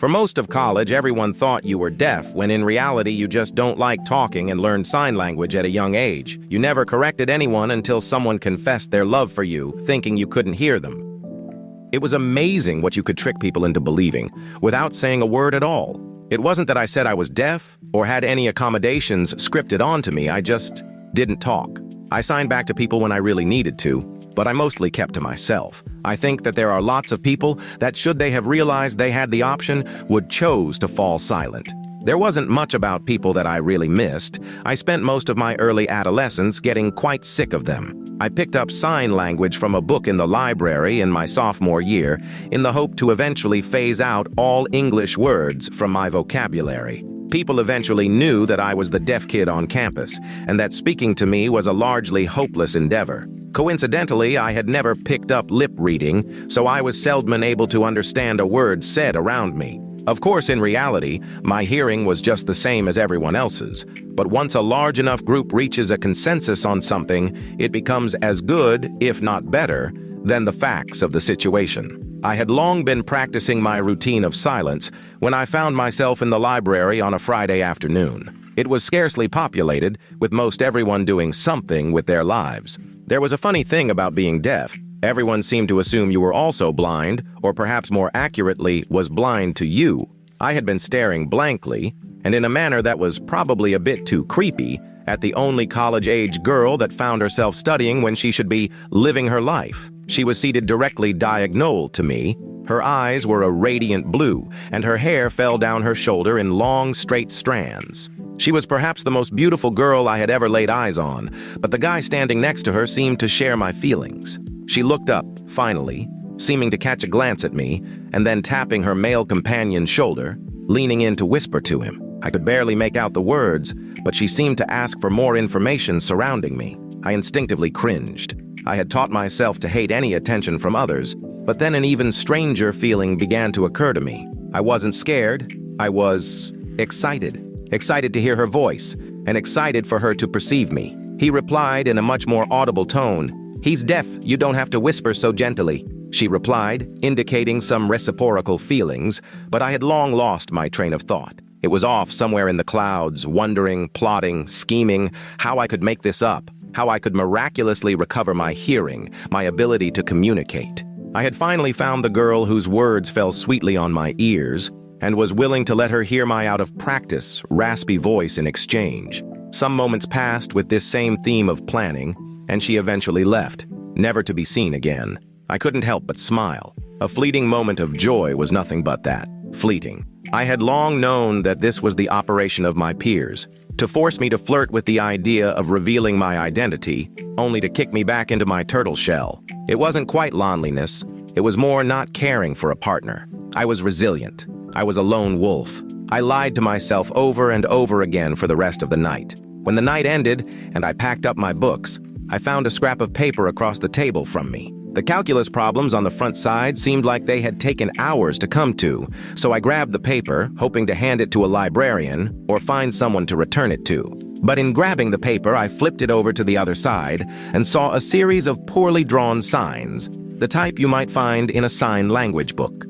For most of college, everyone thought you were deaf, when in reality you just don't like talking and learned sign language at a young age. You never corrected anyone until someone confessed their love for you, thinking you couldn't hear them. It was amazing what you could trick people into believing, without saying a word at all. It wasn't that I said I was deaf, or had any accommodations scripted onto me, I just didn't talk. I signed back to people when I really needed to, but I mostly kept to myself. I think that there are lots of people that, should they have realized they had the option, would chose to fall silent. There wasn't much about people that I really missed. I spent most of my early adolescence getting quite sick of them. I picked up sign language from a book in the library in my sophomore year in the hope to eventually phase out all English words from my vocabulary. People eventually knew that I was the deaf kid on campus, and that speaking to me was a largely hopeless endeavor. Coincidentally, I had never picked up lip reading, so I was seldom able to understand a word said around me. Of course, in reality, my hearing was just the same as everyone else's, but once a large enough group reaches a consensus on something, it becomes as good, if not better, than the facts of the situation. I had long been practicing my routine of silence when I found myself in the library on a Friday afternoon. It was scarcely populated, with most everyone doing something with their lives. There was a funny thing about being deaf. Everyone seemed to assume you were also blind, or perhaps more accurately, was blind to you. I had been staring blankly, and in a manner that was probably a bit too creepy, at the only college-age girl that found herself studying when she should be living her life. She was seated directly diagonal to me. Her eyes were a radiant blue, and her hair fell down her shoulder in long, straight strands. She was perhaps the most beautiful girl I had ever laid eyes on, but the guy standing next to her seemed to share my feelings. She looked up, finally, seeming to catch a glance at me, and then tapping her male companion's shoulder, leaning in to whisper to him. I could barely make out the words, but she seemed to ask for more information surrounding me. I instinctively cringed. I had taught myself to hate any attention from others, but then an even stranger feeling began to occur to me. I wasn't scared. I was excited. Excited to hear her voice, and excited for her to perceive me. He replied in a much more audible tone, "He's deaf, you don't have to whisper so gently," she replied, indicating some reciprocal feelings, but I had long lost my train of thought. It was off somewhere in the clouds, wondering, plotting, scheming, how I could make this up, how I could miraculously recover my hearing, my ability to communicate. I had finally found the girl whose words fell sweetly on my ears, and was willing to let her hear my out-of-practice, raspy voice in exchange. Some moments passed with this same theme of planning, and she eventually left, never to be seen again. I couldn't help but smile. A fleeting moment of joy was nothing but that, fleeting. I had long known that this was the operation of my peers, to force me to flirt with the idea of revealing my identity, only to kick me back into my turtle shell. It wasn't quite loneliness, it was more not caring for a partner. I was resilient. I was a lone wolf. I lied to myself over and over again for the rest of the night. When the night ended, and I packed up my books, I found a scrap of paper across the table from me. The calculus problems on the front side seemed like they had taken hours to come to, so I grabbed the paper, hoping to hand it to a librarian or find someone to return it to. But in grabbing the paper, I flipped it over to the other side and saw a series of poorly drawn signs, the type you might find in a sign language book.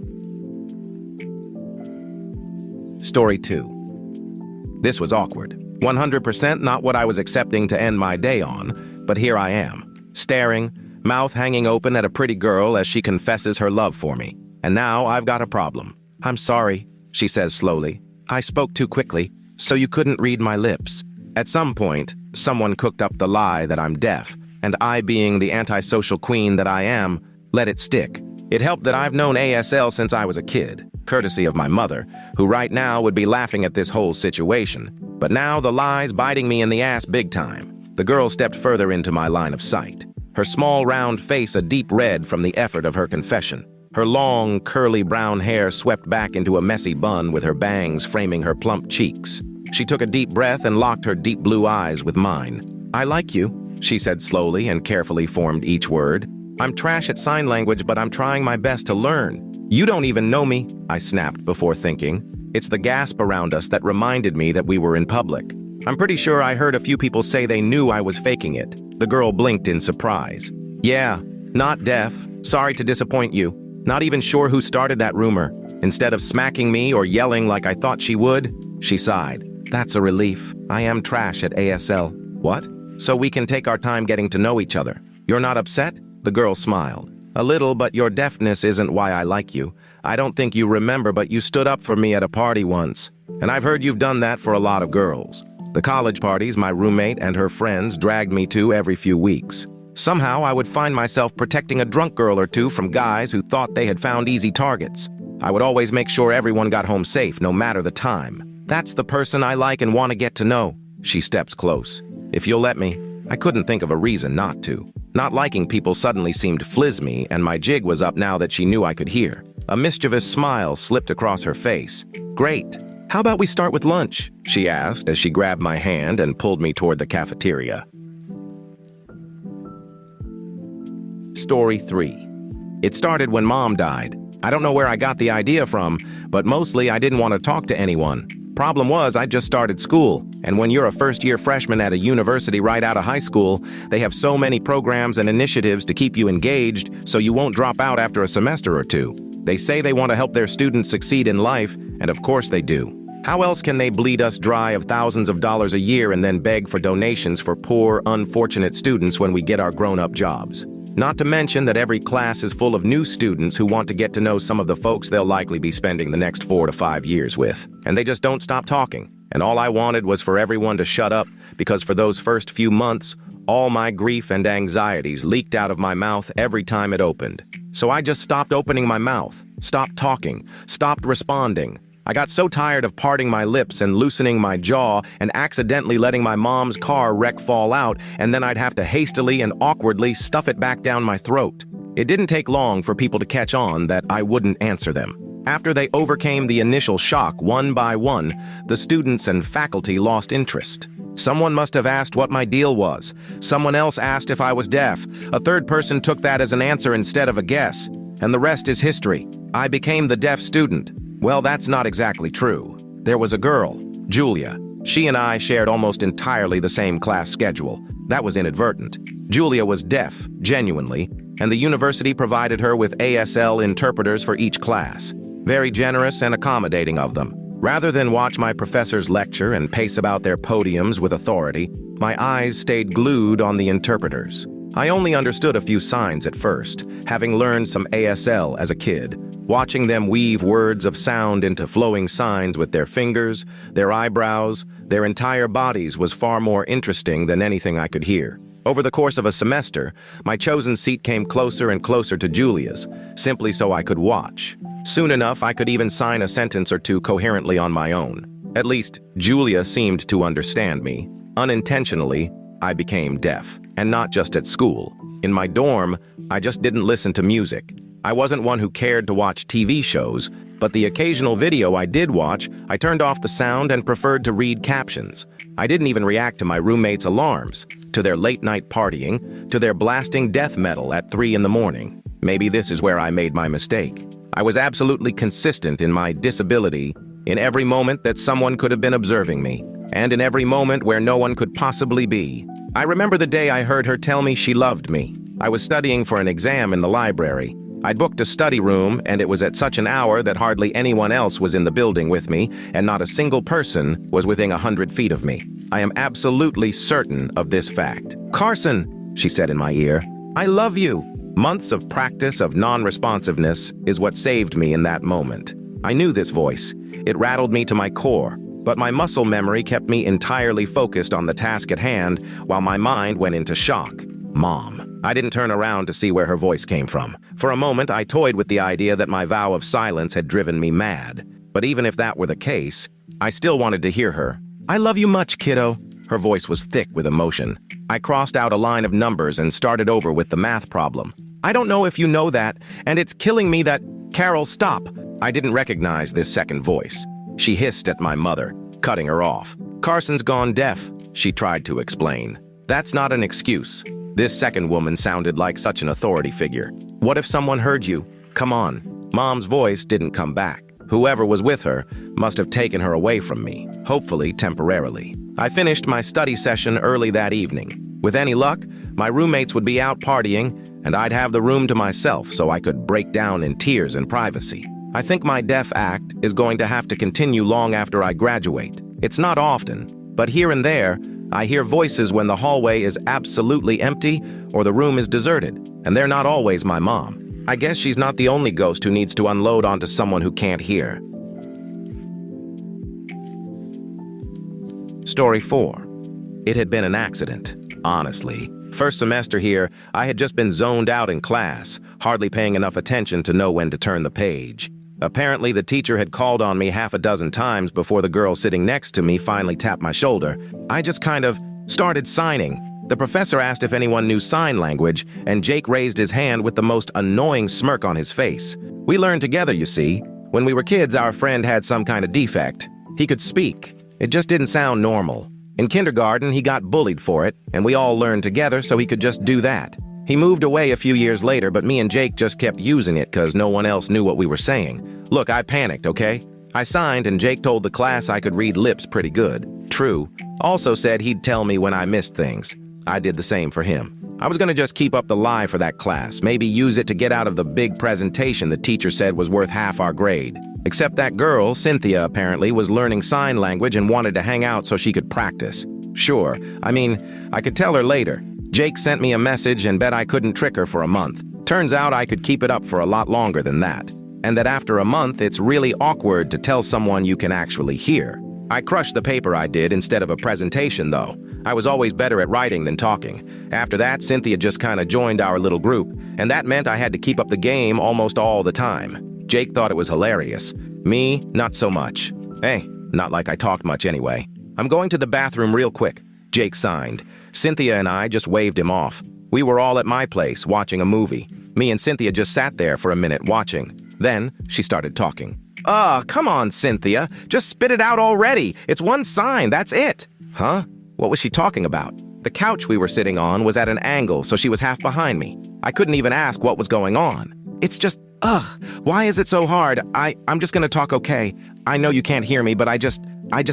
Story 2. This was awkward. 100% not what I was accepting to end my day on, but here I am, staring, mouth hanging open at a pretty girl as she confesses her love for me. And now I've got a problem. "I'm sorry," she says slowly. "I spoke too quickly, so you couldn't read my lips." At some point, someone cooked up the lie that I'm deaf, and I, being the antisocial queen that I am, let it stick. It helped that I've known ASL since I was a kid, courtesy of my mother, who right now would be laughing at this whole situation. But now the lie's biting me in the ass big time. The girl stepped further into my line of sight, her small round face a deep red from the effort of her confession. Her long, curly brown hair swept back into a messy bun with her bangs framing her plump cheeks. She took a deep breath and locked her deep blue eyes with mine. "I like you," she said slowly and carefully formed each word. "I'm trash at sign language, but I'm trying my best to learn." "You don't even know me," I snapped before thinking. It's the gasp around us that reminded me that we were in public. I'm pretty sure I heard a few people say they knew I was faking it. The girl blinked in surprise. "Yeah, not deaf. Sorry to disappoint you. Not even sure who started that rumor." Instead of smacking me or yelling like I thought she would, she sighed. That's a relief. I am trash at ASL. What? So we can take our time getting to know each other. You're not upset? The girl smiled. A little, but your deafness isn't why I like you. I don't think you remember, but you stood up for me at a party once. And I've heard you've done that for a lot of girls. The college parties my roommate and her friends dragged me to every few weeks. Somehow I would find myself protecting a drunk girl or two from guys who thought they had found easy targets. I would always make sure everyone got home safe, no matter the time. That's the person I like and want to get to know. She steps close. If you'll let me. I couldn't think of a reason not to. Not liking people suddenly seemed flismy, and my jig was up now that she knew I could hear. A mischievous smile slipped across her face. Great. How about we start with lunch? She asked as she grabbed my hand and pulled me toward the cafeteria. Story 3. It started when Mom died. I don't know where I got the idea from, but mostly I didn't want to talk to anyone. Problem was, I just started school, and when you're a first-year freshman at a university right out of high school, they have so many programs and initiatives to keep you engaged so you won't drop out after a semester or two. They say they want to help their students succeed in life, and of course they do. How else can they bleed us dry of thousands of dollars a year and then beg for donations for poor, unfortunate students when we get our grown-up jobs? Not to mention that every class is full of new students who want to get to know some of the folks they'll likely be spending the next 4 to 5 years with. And they just don't stop talking. And all I wanted was for everyone to shut up, because for those first few months, all my grief and anxieties leaked out of my mouth every time it opened. So I just stopped opening my mouth, stopped talking, stopped responding. I got so tired of parting my lips and loosening my jaw and accidentally letting my mom's car wreck fall out, and then I'd have to hastily and awkwardly stuff it back down my throat. It didn't take long for people to catch on that I wouldn't answer them. After they overcame the initial shock one by one, the students and faculty lost interest. Someone must have asked what my deal was. Someone else asked if I was deaf. A third person took that as an answer instead of a guess. And the rest is history. I became the deaf student. Well, that's not exactly true. There was a girl, Julia. She and I shared almost entirely the same class schedule. That was inadvertent. Julia was deaf, genuinely, and the university provided her with ASL interpreters for each class. Very generous and accommodating of them. Rather than watch my professors lecture and pace about their podiums with authority, my eyes stayed glued on the interpreters. I only understood a few signs at first, having learned some ASL as a kid. Watching them weave words of sound into flowing signs with their fingers, their eyebrows, their entire bodies was far more interesting than anything I could hear. Over the course of a semester, my chosen seat came closer and closer to Julia's, simply so I could watch. Soon enough, I could even sign a sentence or two coherently on my own. At least, Julia seemed to understand me. Unintentionally, I became deaf, and not just at school. In my dorm, I just didn't listen to music. I wasn't one who cared to watch TV shows, but the occasional video I did watch, I turned off the sound and preferred to read captions. I didn't even react to my roommates' alarms, to their late-night partying, to their blasting death metal at 3 in the morning. Maybe this is where I made my mistake. I was absolutely consistent in my disability in every moment that someone could have been observing me, and in every moment where no one could possibly be. I remember the day I heard her tell me she loved me. I was studying for an exam in the library. I'd booked a study room, and it was at such an hour that hardly anyone else was in the building with me, and not a single person was within 100 feet of me. I am absolutely certain of this fact. "Carson," she said in my ear, "I love you." Months of practice of non-responsiveness is what saved me in that moment. I knew this voice. It rattled me to my core, but my muscle memory kept me entirely focused on the task at hand while my mind went into shock. Mom. I didn't turn around to see where her voice came from. For a moment, I toyed with the idea that my vow of silence had driven me mad. But even if that were the case, I still wanted to hear her. "I love you much, kiddo." Her voice was thick with emotion. I crossed out a line of numbers and started over with the math problem. "I don't know if you know that, and it's killing me that—" "Carol, stop!" I didn't recognize this second voice. She hissed at my mother, cutting her off. "Carson's gone deaf," she tried to explain. "That's not an excuse." This second woman sounded like such an authority figure. "What if someone heard you? Come on." Mom's voice didn't come back. Whoever was with her must have taken her away from me, hopefully temporarily. I finished my study session early that evening. With any luck, my roommates would be out partying, and I'd have the room to myself so I could break down in tears in privacy. I think my deaf act is going to have to continue long after I graduate. It's not often, but here and there, I hear voices when the hallway is absolutely empty or the room is deserted, and they're not always my mom. I guess she's not the only ghost who needs to unload onto someone who can't hear. Story 4. It had been an accident, honestly. First semester here, I had just been zoned out in class, hardly paying enough attention to know when to turn the page. Apparently, the teacher had called on me half a dozen times before the girl sitting next to me finally tapped my shoulder. I just kind of started signing. The professor asked if anyone knew sign language, and Jake raised his hand with the most annoying smirk on his face. We learned together, you see. When we were kids, our friend had some kind of defect. He could speak. It just didn't sound normal. In kindergarten, he got bullied for it, and we all learned together so he could just do that. He moved away a few years later, but me and Jake just kept using it because no one else knew what we were saying. Look, I panicked, okay? I signed, and Jake told the class I could read lips pretty good. True. Also said he'd tell me when I missed things. I did the same for him. I was going to just keep up the lie for that class, maybe use it to get out of the big presentation the teacher said was worth half our grade. Except that girl, Cynthia, apparently, was learning sign language and wanted to hang out so she could practice. Sure, I mean, I could tell her later. Jake sent me a message and bet I couldn't trick her for a month. Turns out I could keep it up for a lot longer than that. And that after a month, it's really awkward to tell someone you can actually hear. I crushed the paper I did instead of a presentation, though. I was always better at writing than talking. After that, Cynthia just kind of joined our little group, and that meant I had to keep up the game almost all the time. Jake thought it was hilarious. Me, not so much. Hey, not like I talked much anyway. I'm going to the bathroom real quick. Jake signed. Cynthia and I just waved him off. We were all at my place watching a movie. Me and Cynthia just sat there for a minute watching. Then she started talking. Come on, Cynthia. Just spit it out already. It's one sign, that's it. Huh? What was she talking about? The couch we were sitting on was at an angle, so she was half behind me. I couldn't even ask what was going on. It's just, why is it so hard? I'm just gonna talk, okay? I know you can't hear me, but I just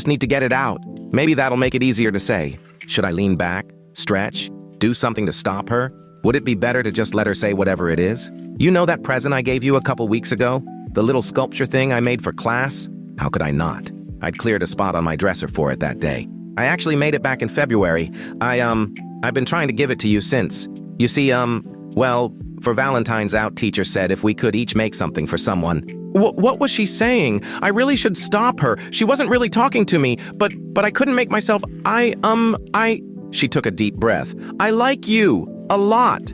need to get it out. Maybe that'll make it easier to say. Should I lean back, stretch, do something to stop her? Would it be better to just let her say whatever it is? You know that present I gave you a couple weeks ago? The little sculpture thing I made for class? How could I not? I'd cleared a spot on my dresser for it that day. I actually made it back in February. I've been trying to give it to you since. You see, well, for Valentine's out, teacher said if we could each make something for someone. What was she saying? I really should stop her. She wasn't really talking to me, but I couldn't make myself. She took a deep breath. I like you a lot.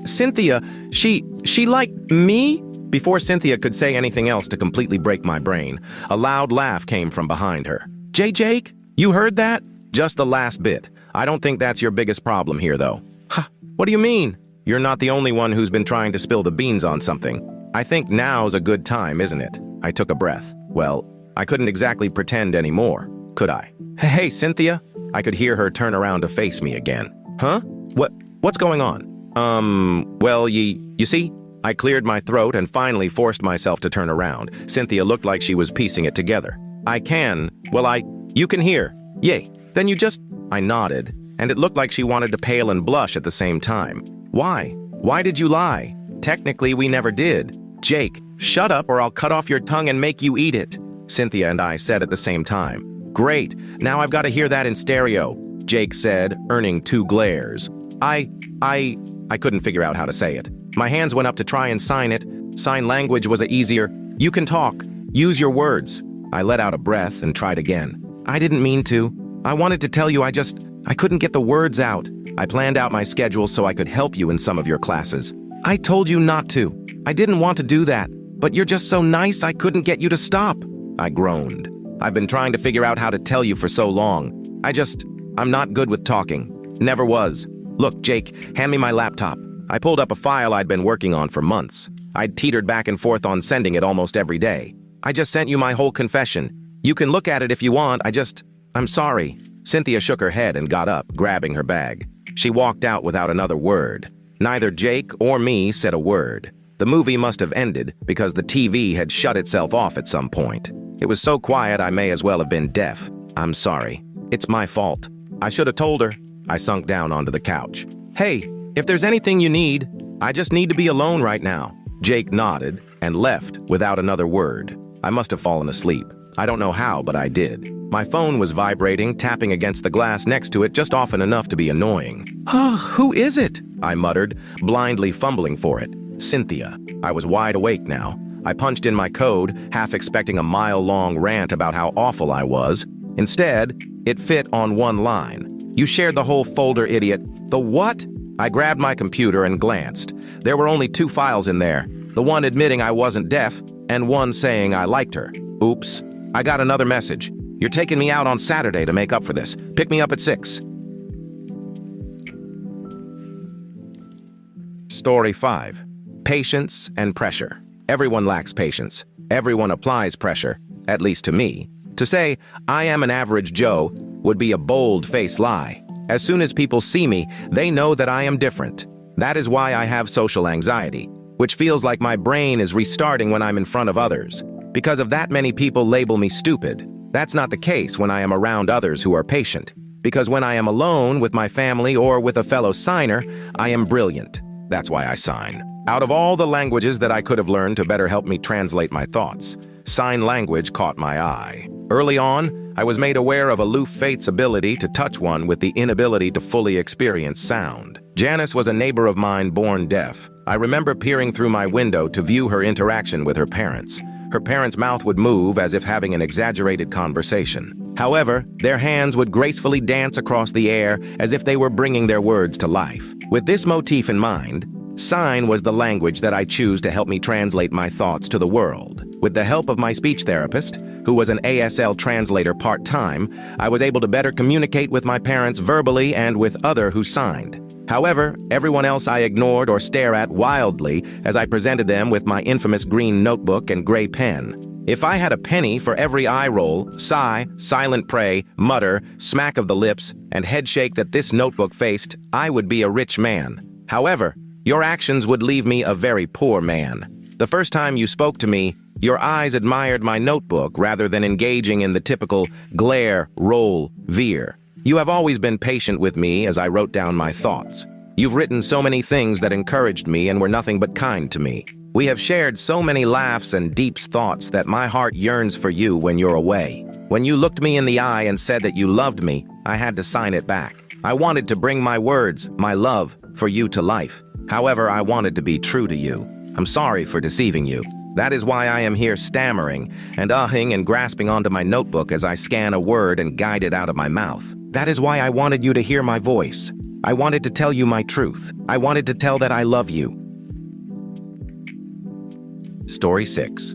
Cynthia, she liked me? Before Cynthia could say anything else to completely break my brain, a loud laugh came from behind her. Jake, you heard that? Just the last bit. I don't think that's your biggest problem here, though. Huh, what do you mean? You're not the only one who's been trying to spill the beans on something. I think now's a good time, isn't it? I took a breath. Well, I couldn't exactly pretend anymore, could I? Hey, Cynthia? I could hear her turn around to face me again. Huh? What's going on? Well, you see? I cleared my throat and finally forced myself to turn around. Cynthia looked like she was piecing it together. You can hear. Yay. Then I nodded, and it looked like she wanted to pale and blush at the same time. Why? Why did you lie? Technically, we never did. Jake, shut up or I'll cut off your tongue and make you eat it, Cynthia and I said at the same time. Great. Now I've got to hear that in stereo, Jake said, earning 2 glares. I couldn't figure out how to say it. My hands went up to try and sign it. Sign language was easier. You can talk. Use your words. I let out a breath and tried again. I didn't mean to. I wanted to tell you I couldn't get the words out. I planned out my schedule so I could help you in some of your classes. I told you not to. I didn't want to do that, but you're just so nice I couldn't get you to stop. I groaned. I've been trying to figure out how to tell you for so long. I'm not good with talking. Never was. Look, Jake, hand me my laptop. I pulled up a file I'd been working on for months. I'd teetered back and forth on sending it almost every day. I just sent you my whole confession. You can look at it if you want. I'm sorry. Cynthia shook her head and got up, grabbing her bag. She walked out without another word. Neither Jake or me said a word. The movie must have ended because the TV had shut itself off at some point. It was so quiet I may as well have been deaf. I'm sorry. It's my fault. I should have told her. I sunk down onto the couch. Hey, if there's anything you need, I just need to be alone right now. Jake nodded, and left without another word. I must have fallen asleep. I don't know how, but I did. My phone was vibrating, tapping against the glass next to it just often enough to be annoying. Who is it? I muttered, blindly fumbling for it. Cynthia. I was wide awake now. I punched in my code, half expecting a mile-long rant about how awful I was. Instead, it fit on one line. You shared the whole folder, idiot. The what? I grabbed my computer and glanced. There were only 2 files in there. The one admitting I wasn't deaf, and one saying I liked her. Oops. I got another message. You're taking me out on Saturday to make up for this. Pick me up at 6. Story 5. Patience and pressure. Everyone lacks patience. Everyone applies pressure, at least to me. To say, I am an average Joe, would be a bold-faced lie. As soon as people see me, they know that I am different. That is why I have social anxiety, which feels like my brain is restarting when I'm in front of others. Because of that many people label me stupid. That's not the case when I am around others who are patient. Because when I am alone with my family or with a fellow signer, I am brilliant. That's why I sign. Out of all the languages that I could have learned to better help me translate my thoughts, sign language caught my eye. Early on, I was made aware of aloof fate's ability to touch one with the inability to fully experience sound. Janice was a neighbor of mine born deaf. I remember peering through my window to view her interaction with her parents. Her parents' mouth would move as if having an exaggerated conversation. However, their hands would gracefully dance across the air as if they were bringing their words to life. With this motif in mind, sign was the language that I choose to help me translate my thoughts to the world. With the help of my speech therapist, who was an ASL translator part-time, I was able to better communicate with my parents verbally and with others who signed. However, everyone else I ignored or stare at wildly as I presented them with my infamous green notebook and gray pen. If I had a penny for every eye roll, sigh, silent pray, mutter, smack of the lips, and head shake that this notebook faced, I would be a rich man. However, your actions would leave me a very poor man. The first time you spoke to me, your eyes admired my notebook rather than engaging in the typical glare, roll, veer. You have always been patient with me as I wrote down my thoughts. You've written so many things that encouraged me and were nothing but kind to me. We have shared so many laughs and deep thoughts that my heart yearns for you when you're away. When you looked me in the eye and said that you loved me, I had to sign it back. I wanted to bring my words, my love, for you to life. However, I wanted to be true to you. I'm sorry for deceiving you. That is why I am here stammering and ahhing and grasping onto my notebook as I scan a word and guide it out of my mouth. That is why I wanted you to hear my voice. I wanted to tell you my truth. I wanted to tell that I love you. Story 6.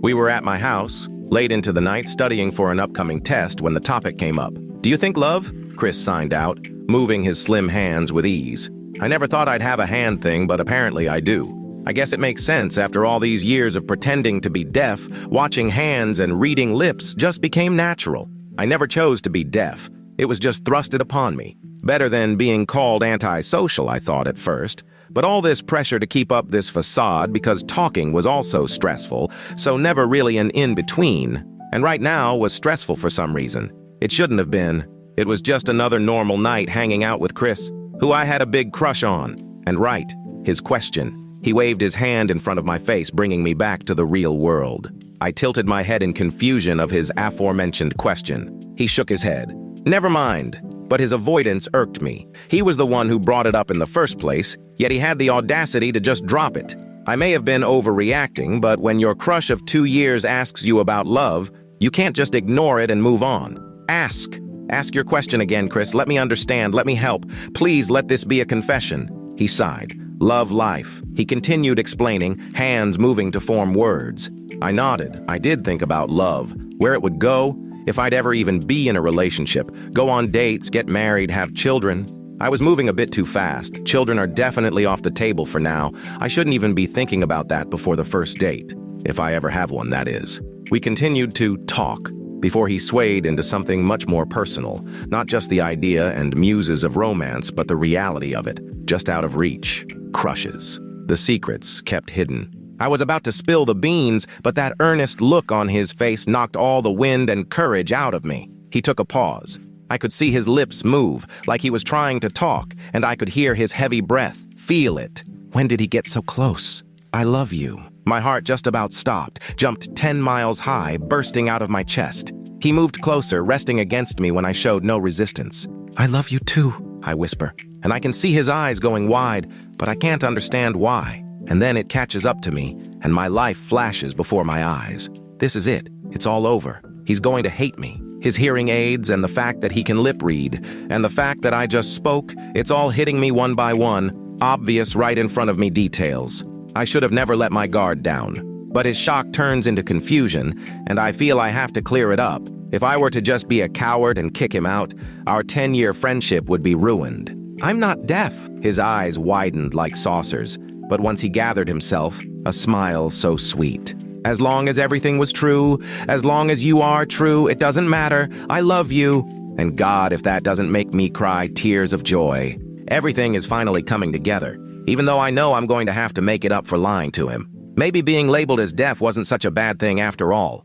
We were at my house, late into the night, studying for an upcoming test when the topic came up. Do you think love? Chris signed out, moving his slim hands with ease. I never thought I'd have a hand thing, but apparently I do. I guess it makes sense after all these years of pretending to be deaf, watching hands and reading lips just became natural. I never chose to be deaf. It was just thrusted upon me. Better than being called antisocial, I thought at first. But all this pressure to keep up this facade because talking was also stressful, so never really an in-between. And right now was stressful for some reason. It shouldn't have been. It was just another normal night hanging out with Chris, who I had a big crush on. And right, his question. He waved his hand in front of my face, bringing me back to the real world. I tilted my head in confusion of his aforementioned question. He shook his head. Never mind. But his avoidance irked me. He was the one who brought it up in the first place, yet he had the audacity to just drop it. I may have been overreacting, but when your crush of 2 years asks you about love, you can't just ignore it and move on. Ask. Ask your question again, Chris. Let me understand. Let me help. Please let this be a confession. He sighed. Love life. He continued explaining, hands moving to form words. I nodded. I did think about love, where it would go, if I'd ever even be in a relationship, go on dates, get married, have children. I was moving a bit too fast. Children are definitely off the table for now. I shouldn't even be thinking about that before the first date. If I ever have one, that is. We continued to talk before he swayed into something much more personal, not just the idea and muses of romance, but the reality of it, just out of reach. Crushes. The secrets kept hidden. I was about to spill the beans, but that earnest look on his face knocked all the wind and courage out of me. He took a pause. I could see his lips move, like he was trying to talk, and I could hear his heavy breath, feel it. When did he get so close? I love you. My heart just about stopped, jumped 10 miles high, bursting out of my chest. He moved closer, resting against me when I showed no resistance. "I love you too," I whisper, and I can see his eyes going wide, but I can't understand why. And then it catches up to me, and my life flashes before my eyes. This is it. It's all over. He's going to hate me. His hearing aids and the fact that he can lip read, and the fact that I just spoke, it's all hitting me one by one, obvious right in front of me details. I should have never let my guard down. But his shock turns into confusion, and I feel I have to clear it up. If I were to just be a coward and kick him out, our 10-year friendship would be ruined. "I'm not deaf." His eyes widened like saucers, but once he gathered himself, a smile so sweet. "As long as everything was true, as long as you are true, it doesn't matter. I love you." And God, if that doesn't make me cry tears of joy. Everything is finally coming together, even though I know I'm going to have to make it up for lying to him. Maybe being labeled as deaf wasn't such a bad thing after all.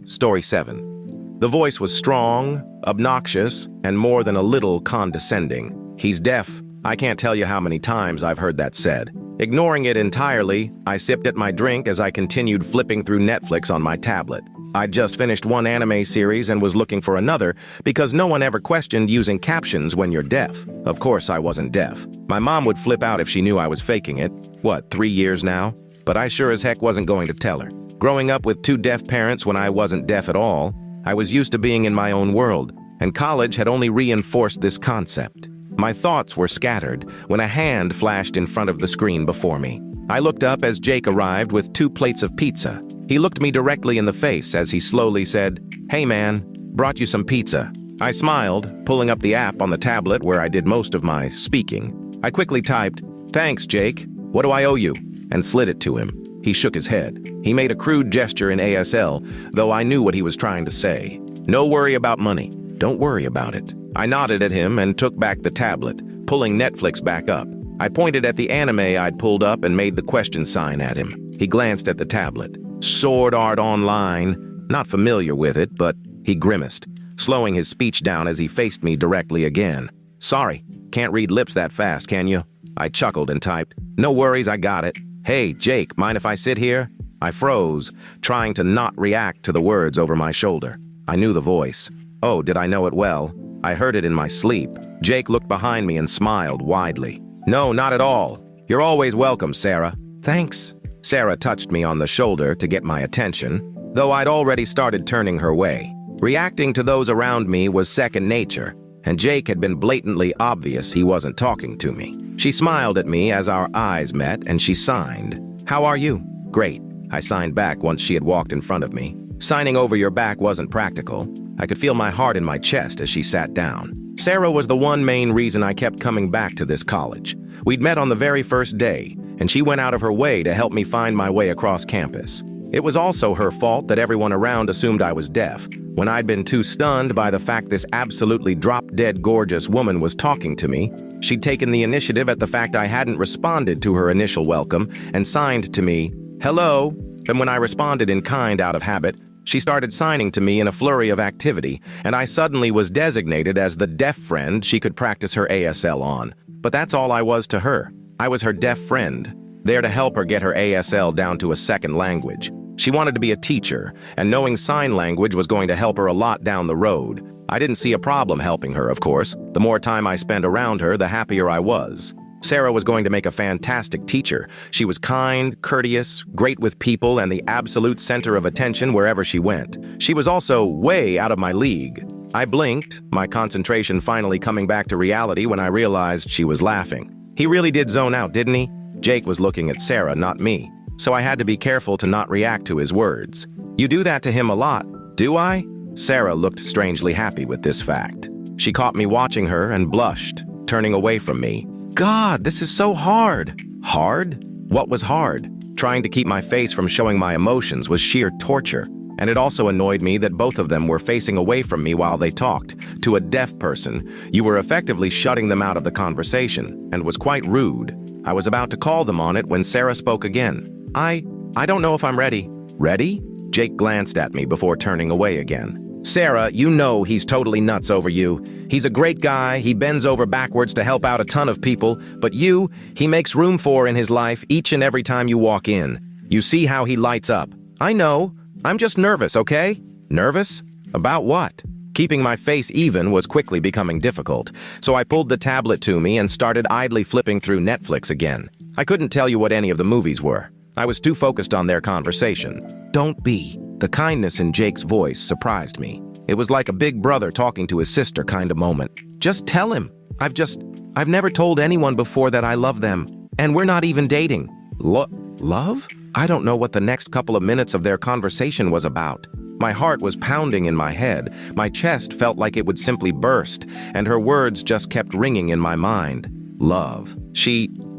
Story 7. The voice was strong, obnoxious, and more than a little condescending. "He's deaf." I can't tell you how many times I've heard that said. Ignoring it entirely, I sipped at my drink as I continued flipping through Netflix on my tablet. I'd just finished one anime series and was looking for another because no one ever questioned using captions when you're deaf. Of course I wasn't deaf. My mom would flip out if she knew I was faking it. What, 3 years now? But I sure as heck wasn't going to tell her. Growing up with 2 deaf parents when I wasn't deaf at all, I was used to being in my own world, and college had only reinforced this concept. My thoughts were scattered when a hand flashed in front of the screen before me. I looked up as Jake arrived with 2 plates of pizza. He looked me directly in the face as he slowly said, "Hey man, brought you some pizza." I smiled, pulling up the app on the tablet where I did most of my speaking. I quickly typed, "Thanks, Jake. What do I owe you?" and slid it to him. He shook his head. He made a crude gesture in ASL, though I knew what he was trying to say. "No worry about money. Don't worry about it." I nodded at him and took back the tablet, pulling Netflix back up. I pointed at the anime I'd pulled up and made the question sign at him. He glanced at the tablet. Sword Art Online. Not familiar with it, but he grimaced, slowing his speech down as he faced me directly again. "Sorry, can't read lips that fast, can you?" I chuckled and typed, "No worries, I got it." "Hey, Jake, mind if I sit here?" I froze, trying to not react to the words over my shoulder. I knew the voice. Oh, did I know it well? I heard it in my sleep. Jake looked behind me and smiled widely. "No, not at all. You're always welcome, Sarah." "Thanks." Sarah touched me on the shoulder to get my attention, though I'd already started turning her way. Reacting to those around me was second nature, and Jake had been blatantly obvious he wasn't talking to me. She smiled at me as our eyes met, and she signed. "How are you?" "Great." I signed back once she had walked in front of me. Signing over your back wasn't practical. I could feel my heart in my chest as she sat down. Sarah was the one main reason I kept coming back to this college. We'd met on the very first day, and she went out of her way to help me find my way across campus. It was also her fault that everyone around assumed I was deaf, when I'd been too stunned by the fact this absolutely drop-dead gorgeous woman was talking to me. She'd taken the initiative at the fact I hadn't responded to her initial welcome and signed to me, "Hello." And when I responded in kind out of habit, she started signing to me in a flurry of activity, and I suddenly was designated as the deaf friend she could practice her ASL on. But that's all I was to her. I was her deaf friend, there to help her get her ASL down to a second language. She wanted to be a teacher, and knowing sign language was going to help her a lot down the road. I didn't see a problem helping her, of course. The more time I spent around her, the happier I was. Sarah was going to make a fantastic teacher. She was kind, courteous, great with people, and the absolute center of attention wherever she went. She was also way out of my league. I blinked, my concentration finally coming back to reality when I realized she was laughing. He really did zone out, didn't he? Jake was looking at Sarah, not me, so I had to be careful to not react to his words. "You do that to him a lot, do I?" Sarah looked strangely happy with this fact. She caught me watching her and blushed, turning away from me. "God, this is so hard." Hard? What was hard? Trying to keep my face from showing my emotions was sheer torture, and it also annoyed me that both of them were facing away from me while they talked. To a deaf person, you were effectively shutting them out of the conversation, and was quite rude. I was about to call them on it when Sarah spoke again. I don't know if I'm ready." "Ready?" Jake glanced at me before turning away again. Sarah, you know he's totally nuts over you. He's a great guy, he bends over backwards to help out a ton of people, but you, he makes room for in his life each and every time you walk in. You see how he lights up. I know. I'm just nervous, okay? Nervous? About what? Keeping my face even was quickly becoming difficult, so I pulled the tablet to me and started idly flipping through Netflix again. I couldn't tell you what any of the movies were. I was too focused on their conversation. Don't be. The kindness in Jake's voice surprised me. It was like a big brother talking to his sister kind of moment. Just tell him. I've never told anyone before that I love them. And we're not even dating. Love? I don't know what the next couple of minutes of their conversation was about. My heart was pounding in my head. My chest felt like it would simply burst, and her words just kept ringing in my mind. Love.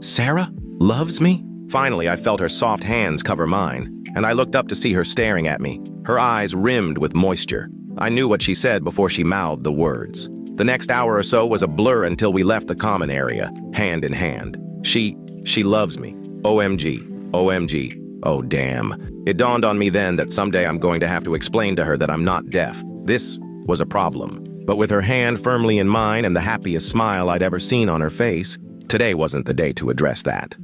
Sarah, loves me? Finally, I felt her soft hands cover mine, and I looked up to see her staring at me, her eyes rimmed with moisture. I knew what she said before she mouthed the words. The next hour or so was a blur until we left the common area, hand in hand. She loves me. OMG. OMG. Oh, damn. It dawned on me then that someday I'm going to have to explain to her that I'm not deaf. This was a problem. But with her hand firmly in mine and the happiest smile I'd ever seen on her face, today wasn't the day to address that.